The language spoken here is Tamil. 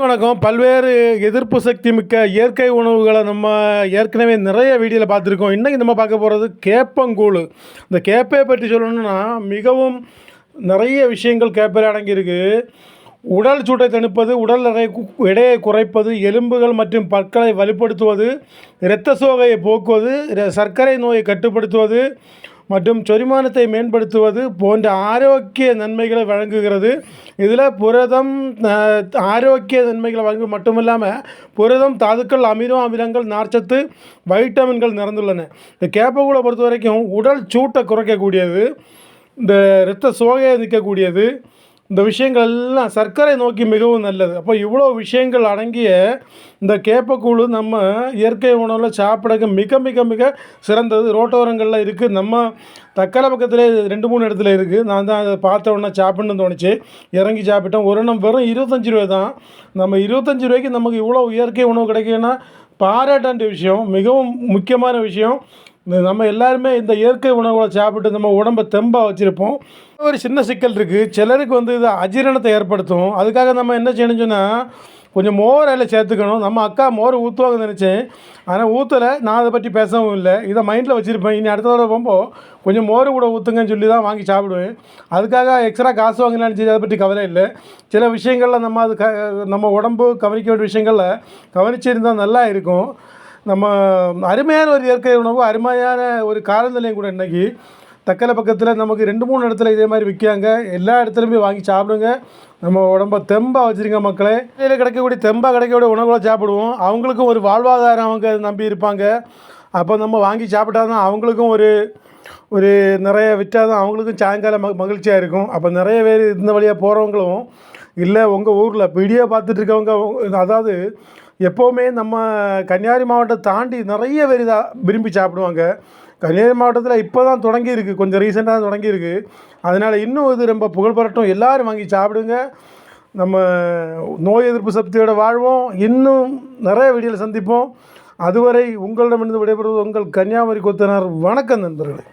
வணக்கம். பல்வேறு எதிர்ப்பு சக்தி மிக்க இயற்கை உணவுகளை நம்ம ஏற்கனவே நிறைய வீடியோவில் பார்த்துருக்கோம். இன்றைக்கி நம்ம பார்க்க போகிறது கேப்பங்கூழ். இந்த கேப்பையை பற்றி சொல்லணும்னா மிகவும் நிறைய விஷயங்கள் கேப்பையில் அடங்கியிருக்கு. உடல் சூட்டை தணிப்பது, உடல் எடையை குறைப்பது, எலும்புகள் மற்றும் பற்களை வலுப்படுத்துவது, இரத்த சோகையை போக்குவது, சர்க்கரை நோயை கட்டுப்படுத்துவது மற்றும் செரிமானத்தை மேம்படுத்துவது போன்ற ஆரோக்கிய நன்மைகளை வழங்குகிறது. இதில் புரதம் ஆரோக்கிய நன்மைகளை வழங்கு மட்டுமில்லாமல் புரதம், தாதுக்கள், அமிலங்கள், நார்ச்சத்து, வைட்டமின்கள் நிறைந்துள்ளன. இந்த கேப்பக்கூழை பொறுத்த வரைக்கும் உடல் சூட்டை குறைக்கக்கூடியது, இந்த இரத்த சோகையை நிற்கக்கூடியது, இந்த விஷயங்கள் எல்லாம் சர்க்கரை நோக்கி மிகவும் நல்லது. அப்போ இவ்வளோ விஷயங்கள் அடங்கிய இந்த கேப்பக்கூழ் நம்ம இயற்கை உணவில் சாப்பிட மிக மிக மிக சிறந்தது. ரோட்டோரங்களில் இருக்குது. நம்ம தக்கலை பக்கத்தில் 2-3 இடத்துல இருக்குது. நான் தான் அதை பார்த்த உடனே சாப்பிட்ணுன்னு தோணுச்சு. இறங்கி சாப்பிட்டோம். ஒரு எண்ணம் வெறும் 25 ரூபா தான். நம்ம 25 ரூபாய்க்கு நமக்கு இவ்வளோ இயற்கை உணவு கிடைக்குன்னா பாராட்ட விஷயம், மிகவும் முக்கியமான விஷயம். நம்ம எல்லாருமே இந்த இயற்கை உணவுகளை சாப்பிட்டு நம்ம உடம்பை தெம்பாக வச்சுருப்போம். ஒரு சின்ன சிக்கல் இருக்குது. சிலருக்கு இது அஜீரணத்தை ஏற்படுத்தும். அதுக்காக நம்ம என்ன செய்யணும்னு சொன்னால் கொஞ்சம் மோர் அதில் சேர்த்துக்கணும். நம்ம அக்கா மோர் ஊற்றுவாங்கன்னு நினச்சேன், ஆனால் ஊற்றலை. நான் அதை பற்றி பேசவும் இல்லை. இதை மைண்டில் வச்சுருப்பேன். இனி அடுத்த தடவை போகும்போது கொஞ்சம் மோர் கூட ஊற்றுங்கன்னு சொல்லி தான் வாங்கி சாப்பிடுவேன். அதுக்காக எக்ஸ்ட்ரா காசு வாங்கினாலும் சரி, அதை பற்றி கவலை இல்லை. சில விஷயங்களில் நம்ம நம்ம உடம்பு கவனிக்க வேண்டிய விஷயங்களில் கவனிச்சிருந்தால் நல்லா இருக்கும். நம்ம அருமையான ஒரு இயற்கை உணவு, அருமையான ஒரு காலநிலையும் கூட. இன்றைக்கி தக்கலை பக்கத்தில் நமக்கு 2-3 இடத்துல இதே மாதிரி விற்காங்க. எல்லா இடத்துலையுமே வாங்கி சாப்பிடுங்க. நம்ம உடம்பை தெம்பாக வச்சுருங்க மக்களே. வெளியில் கிடைக்கக்கூடிய தெம்பாக கிடைக்கக்கூடிய உணவுகளை சாப்பிடுவோம். அவங்களுக்கும் ஒரு வாழ்வாதாரம் அவங்க நம்பி இருப்பாங்க. அப்போ நம்ம வாங்கி சாப்பிட்டா தான் அவங்களுக்கும் ஒரு நிறைய விற்றால் தான் அவங்களுக்கும் சாயங்காலம் மகிழ்ச்சியாக இருக்கும். அப்போ நிறைய பேர் இந்த வழியாக போகிறவங்களும் இல்லை, உங்கள் ஊரில் வீடியோ பார்த்துட்டு இருக்கவங்க, அதாவது எப்போவுமே நம்ம கன்னியாகுமரி மாவட்டத்தை தாண்டி நிறைய பேர் இதாக விரும்பி சாப்பிடுவாங்க. கன்னியாகுமரி மாவட்டத்தில் இப்போ தான் தொடங்கியிருக்கு, கொஞ்சம் ரீசெண்டாக தான் தொடங்கியிருக்கு. அதனால் இன்னும் இது ரொம்ப புகழ்பெறட்டும். எல்லோரும் வாங்கி சாப்பிடுங்க. நம்ம நோய் எதிர்ப்பு சக்தியோட வாழ்வோம். இன்னும் நிறைய வீடியோவில் சந்திப்போம். அதுவரை உங்களிடமிருந்து விடைபெறுவது உங்கள் கன்னியாகுமரி கொத்தனார். வணக்கம் நண்பர்களே.